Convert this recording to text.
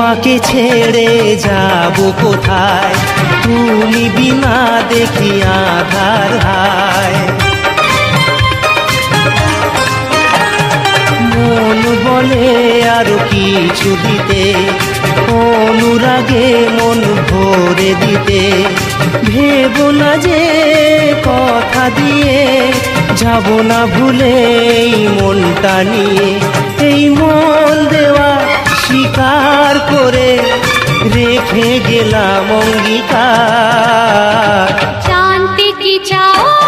তোমাকে ছেড়ে যাব কোথায়, তুমি বিনা দেখি আধার হায়। মন বলে আরো কিছু দিতে, অনুরাগে মন ভরে দিতে, ভেবো না যে কথা দিয়ে যাব না ভুলে এই মনটা নিয়ে। এই মন দেওয়া স্বীকার করে রেখে গেলাম অঙ্গীকার। জানতে কি চাও